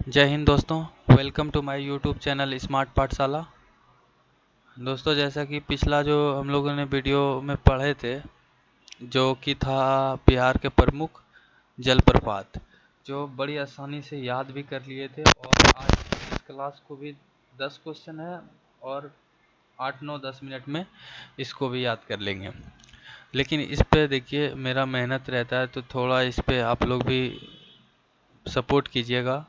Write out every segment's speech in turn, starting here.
जय हिंद दोस्तों। Welcome to my YouTube channel smart Pathshala. दोस्तों, जैसा कि पिछला जो हम लोगों ने वीडियो में पढ़े थे, जो कि था बिहार के प्रमुख जलप्रपात, जो बड़ी आसानी से याद भी कर लिए थे। और आज इस क्लास को भी 10 क्वेश्चन है और 8 9 10 मिनट में इसको भी याद कर लेंगे। लेकिन इस पे देखिए मेरा मेहनत रहता है, तो थोड़ा इस पे आप लोग भी सपोर्ट कीजिएगा।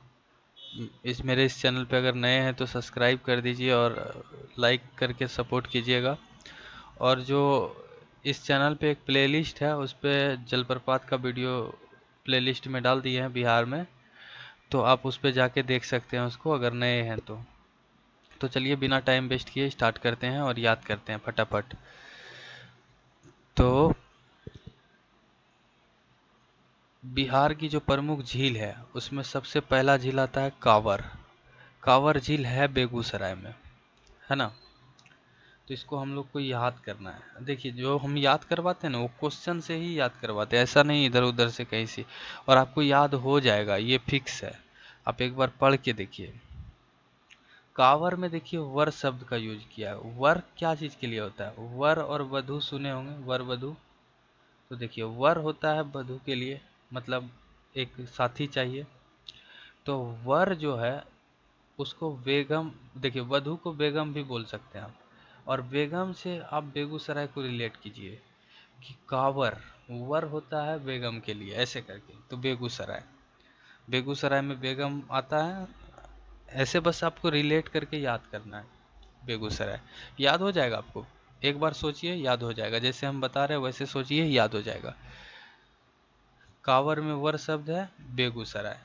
इस चैनल पे अगर नए हैं तो सब्सक्राइब कर दीजिए और लाइक करके सपोर्ट कीजिएगा। और जो इस चैनल पे एक प्लेलिस्ट है, उस पे जलप्रपात का वीडियो प्लेलिस्ट में डाल दिए हैं बिहार में, तो आप उस पे जाके देख सकते हैं उसको, अगर नए हैं तो चलिए बिना टाइम वेस्ट किए स्टार्ट करते हैं और याद करते हैं फटाफट। तो बिहार की जो प्रमुख झील है उसमें सबसे पहला झील आता है कांवर। कांवर झील है बेगूसराय में, है ना। तो इसको हम लोग को याद करना है। देखिए, जो हम याद करवाते हैं ना, वो क्वेश्चन से ही याद करवाते हैं, ऐसा नहीं इधर उधर से कहीं से। और आपको याद हो जाएगा, ये फिक्स है। आप एक बार पढ़ के देखिए। कांवर में देखिए वर शब्द का यूज किया है। वर क्या चीज के लिए होता है? वर और वधु सुने होंगे, वर वधु। तो देखिए वर होता है वधु के लिए, मतलब एक साथी चाहिए। तो वर जो है उसको बेगम, देखिए वधु को बेगम भी बोल सकते हैं आप। और बेगम से आप बेगूसराय को रिलेट कीजिए कि कांवर वर होता है बेगम के लिए, ऐसे करके। तो बेगूसराय, बेगूसराय में बेगम आता है। ऐसे बस आपको रिलेट करके याद करना है। बेगूसराय याद हो जाएगा आपको। एक बार सोचिए, याद हो जाएगा। जैसे हम बता रहे हैं वैसे सोचिए, याद हो जाएगा। कांवर में वर शब्द है, बेगूसराय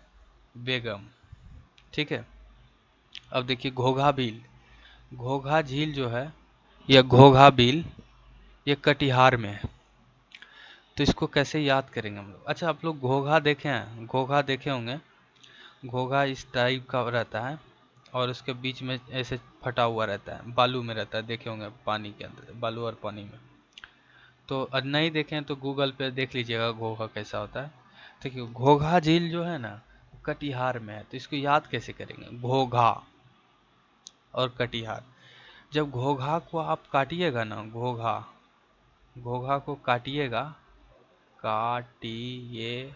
बेगम। ठीक है। अब देखिए घोघा भील। घोघा झील जो है, या घोघा बिल, ये कटिहार में है। तो इसको कैसे याद करेंगे हम लोग? अच्छा, आप लोग घोघा देखे हैं? घोघा देखे होंगे। घोघा इस टाइप का रहता है और उसके बीच में ऐसे फटा हुआ रहता है, बालू में रहता है। देखे होंगे पानी के अंदर, बालू और पानी में। तो नहीं देखें तो गूगल पे देख लीजिएगा घोघा कैसा होता है। देखिए घोघा झील जो है ना, कटिहार में है। तो इसको याद कैसे करेंगे? घोघा और कटिहार। जब घोघा को आप काटिएगा ना, घोघा, घोघा को काटिएगा, काटिएगा,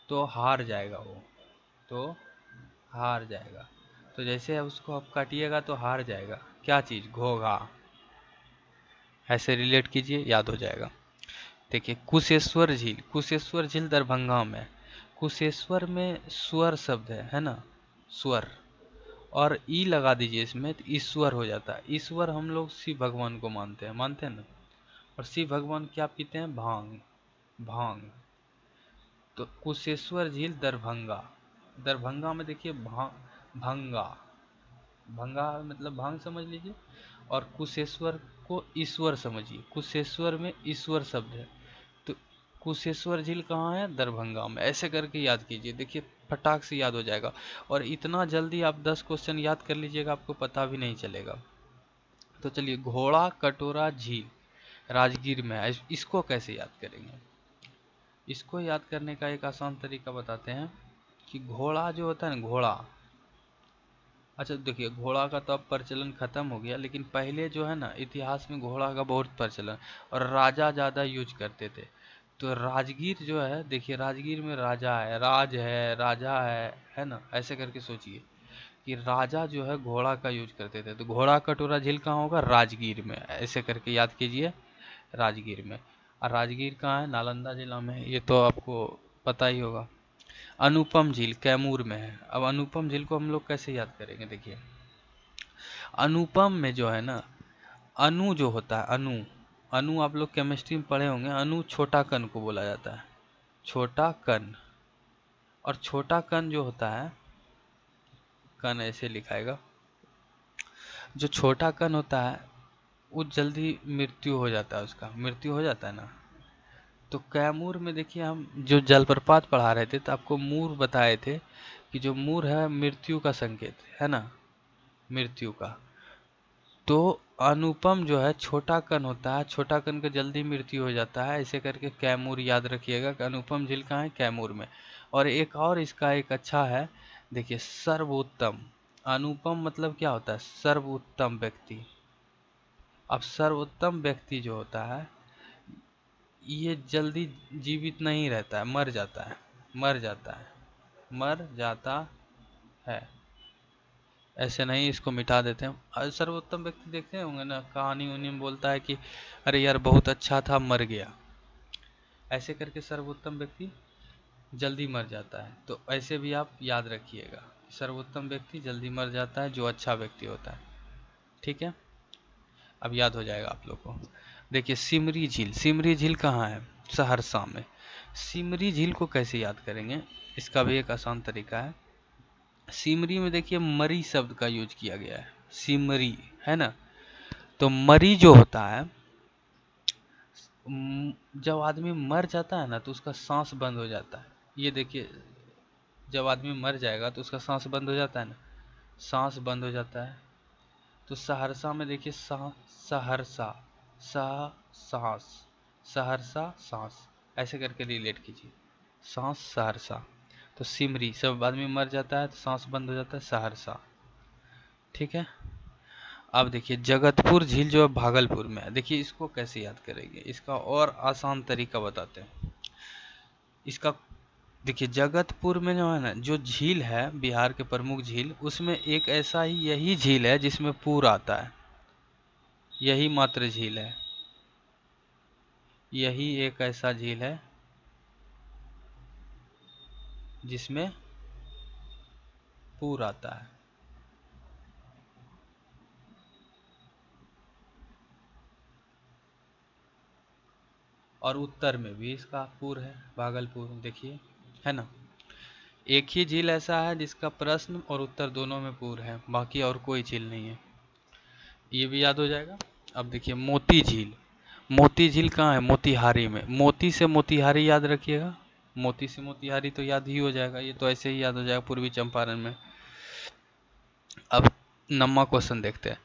तो हार जाएगा वो, तो हार जाएगा। तो जैसे उसको आप काटिएगा तो हार जाएगा, क्या चीज़? घोघा। ऐसे रिलेट कीजिए, याद हो जाएगा। देखिए कुशेश्वर झील। कुशेश्वर झील दरभंगा में। कुशेश्वर में स्वर शब्द है ना, स्वर। और ई लगा दीजिए इसमें, तो ईश्वर हो जाता है। ईश्वर हम लोग शिव भगवान को मानते हैं ना। और शिव भगवान क्या पीते हैं? भांग, भांग। तो कुशेश्वर झील दरभंगा। दरभंगा में देखिए भंगा, भंगा मतलब भांग समझ लीजिए। और कुशेश्वर को ईश्वर समझिए। कुशेश्वर में ईश्वर शब्द है। तो कुशेश्वर झील कहाँ है? दरभंगा में। ऐसे करके याद कीजिए, देखिए फटाक से याद हो जाएगा। और इतना जल्दी आप 10 क्वेश्चन याद कर लीजिएगा, आपको पता भी नहीं चलेगा। तो चलिए, घोड़ा कटोरा झील राजगीर में है। इसको कैसे याद करेंगे? इसको याद करने का एक आसान तरीका बताते हैं कि घोड़ा जो होता है ना, घोड़ा। अच्छा देखिए, घोड़ा का तो अब प्रचलन खत्म हो गया, लेकिन पहले जो है ना, इतिहास में घोड़ा का बहुत प्रचलन, और राजा ज़्यादा यूज करते थे। तो राजगीर जो है, देखिए राजगीर में राजा है, राज है, राजा है ना। ऐसे करके सोचिए कि राजा जो है घोड़ा का यूज करते थे। तो घोड़ा कटोरा झील कहाँ होगा? राजगीर में। ऐसे करके याद कीजिए, राजगीर में। और राजगीर कहाँ है? नालंदा जिला में है। ये तो आपको पता ही होगा। अनुपम झील कैमूर में है। अब अनुपम झील को हम लोग कैसे याद करेंगे? देखिए अनुपम में जो है ना, अणु जो होता है, अणु, अणु आप लोग केमिस्ट्री में पढ़े होंगे। अणु छोटा कण को बोला जाता है, छोटा कण। और छोटा कण जो होता है, कण ऐसे लिखाएगा, जो छोटा कण होता है वो जल्दी मृत्यु हो जाता है, उसका मृत्यु हो जाता है ना। तो कैमूर में देखिए, हम जो जलप्रपात पढ़ा रहे थे तो आपको मूर बताए थे कि जो मूर है मृत्यु का संकेत है ना, मृत्यु का। तो अनुपम जो है छोटा कण होता है, छोटा कण का जल्दी मृत्यु हो जाता है, ऐसे करके कैमूर याद रखिएगा कि अनुपम झील कहाँ है, कैमूर में। और एक और इसका एक अच्छा है, देखिए सर्वोत्तम। अनुपम मतलब क्या होता है, सर्वोत्तम व्यक्ति। अब सर्वोत्तम व्यक्ति जो होता है ये जल्दी जीवित नहीं रहता है, मर जाता है, मर जाता है, मर जाता है। ऐसे नहीं, इसको मिटा देते हैं। सर्वोत्तम व्यक्ति देखते होंगे ना, कहानी उन्हीं में बोलता है कि अरे यार बहुत अच्छा था मर गया, ऐसे करके सर्वोत्तम व्यक्ति जल्दी मर जाता है। तो ऐसे भी आप याद रखिएगा, सर्वोत्तम व्यक्ति जल्दी मर जाता है जो अच्छा व्यक्ति होता है। ठीक है, अब याद हो जाएगा आप लोग को। देखिए सिमरी झील, सिमरी झील कहाँ है, सहरसा में। सिमरी झील को कैसे याद करेंगे, इसका भी एक आसान तरीका है। सिमरी में देखिए मरी शब्द का यूज किया गया है, सिमरी है ना। तो मरी जो होता है, जब आदमी मर जाता है ना तो उसका सांस बंद हो जाता है। ये देखिए जब आदमी मर जाएगा तो उसका सांस बंद हो जाता है ना, सांस बंद हो जाता है। तो सहरसा में देखिए सहरसा, सांस, सहरसा सांस, ऐसे करके रिलेट कीजिए, सांस सहरसा। तो सिमरी, सब आदमी मर जाता है तो सांस बंद हो जाता है, सहरसा। ठीक है, अब देखिए जगतपुर झील जो है भागलपुर में है। देखिए इसको कैसे याद करेंगे, इसका और आसान तरीका बताते हैं। इसका देखिए जगतपुर में जो है ना, जो झील है बिहार के प्रमुख झील, उसमें एक ऐसा ही यही झील है जिसमें पूर आता है, यही मात्र झील है, यही एक ऐसा झील है जिसमें पूर आता है। और उत्तर में भी इसका पूर है, भागलपुर, देखिए है ना। एक ही झील ऐसा है जिसका प्रश्न और उत्तर दोनों में पूर है, बाकी और कोई झील नहीं है। ये भी याद हो जाएगा। अब देखिए मोती झील, मोती झील कहाँ है, मोतिहारी में। मोती से मोतिहारी याद रखिएगा, मोती से मोतिहारी तो याद ही हो जाएगा, ये तो ऐसे ही याद हो जाएगा, पूर्वी चंपारण में। अब नम्मा क्वेश्चन देखते हैं।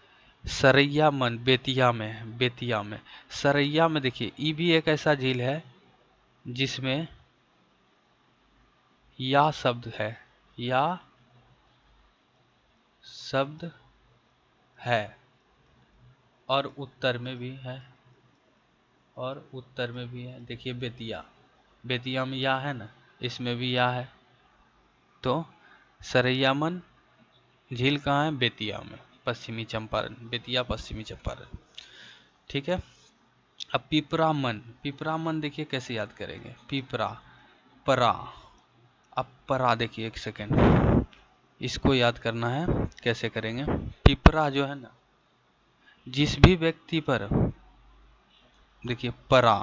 सरैया मन बेतिया में है, बेतिया में। सरैया में देखिए ये भी एक ऐसा झील है जिसमें या शब्द है, या शब्द है, और उत्तर में भी है, और उत्तर में भी है। देखिए बेतिया, बेतिया में या है ना, इसमें भी या है। तो सरैयामन झील कहाँ है, बेतिया में, पश्चिमी चंपारण, बेतिया पश्चिमी चंपारण। ठीक है, अब पिपरामन, पिपरामन देखिए कैसे याद करेंगे, पिपरा, परा। अब परा देखिए, एक सेकेंड, इसको याद करना है, कैसे करेंगे। पिपरा जो है ना, जिस भी व्यक्ति पर, देखिए परा,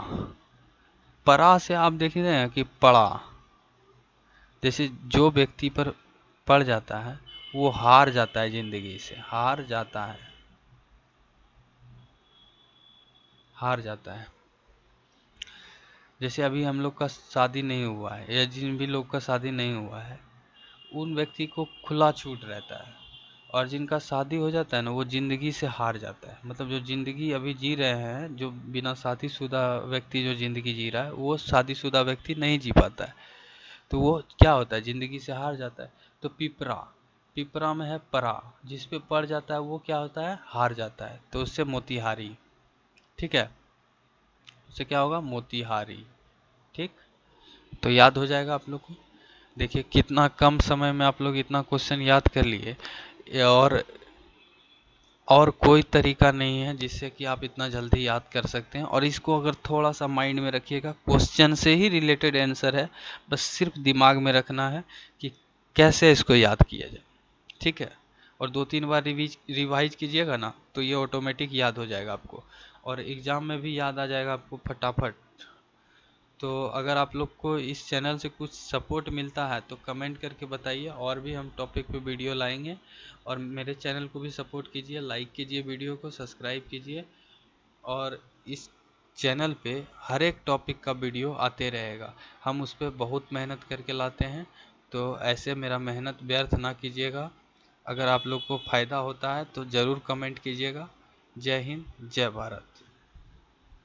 परा से आप देख रहे हैं कि पड़ा, जैसे जो व्यक्ति पर पड़ जाता है वो हार जाता है, जिंदगी से हार जाता है, हार जाता है। जैसे अभी हम लोग का शादी नहीं हुआ है, या जिन भी लोग का शादी नहीं हुआ है उन व्यक्ति को खुला छूट रहता है। और जिनका शादी हो जाता है ना, वो जिंदगी से हार जाता है। मतलब जो जिंदगी अभी जी रहे हैं, जो बिना शादीशुदा व्यक्ति जो जिंदगी जी रहा है, वो शादीशुदा व्यक्ति नहीं जी पाता है। तो वो क्या होता है, जिंदगी से हार जाता है। तो पिपरा, पिपरा में है परा, जिस पे पड़ जाता है वो क्या होता है, हार जाता है। तो उससे मोतिहारी। ठीक है, उससे क्या होगा, मोतिहारी। ठीक, तो याद हो जाएगा आप लोग को। देखिए कितना कम समय में आप लोग इतना क्वेश्चन याद कर लिए। और कोई तरीका नहीं है जिससे कि आप इतना जल्दी याद कर सकते हैं। और इसको अगर थोड़ा सा माइंड में रखिएगा, क्वेश्चन से ही रिलेटेड आंसर है, बस सिर्फ दिमाग में रखना है कि कैसे इसको याद किया जाए। ठीक है, और 2-3 बार रिवाइज कीजिएगा ना, तो ये ऑटोमेटिक याद हो जाएगा आपको, और एग्ज़ाम में भी याद आ जाएगा आपको फटाफट। तो अगर आप लोग को इस चैनल से कुछ सपोर्ट मिलता है तो कमेंट करके बताइए, और भी हम टॉपिक पे वीडियो लाएंगे। और मेरे चैनल को भी सपोर्ट कीजिए, लाइक कीजिए, वीडियो को सब्सक्राइब कीजिए। और इस चैनल पे हर एक टॉपिक का वीडियो आते रहेगा, हम उस पर बहुत मेहनत करके लाते हैं। तो ऐसे मेरा मेहनत व्यर्थ ना कीजिएगा। अगर आप लोग को फ़ायदा होता है तो ज़रूर कमेंट कीजिएगा। जय हिंद, जय भारत।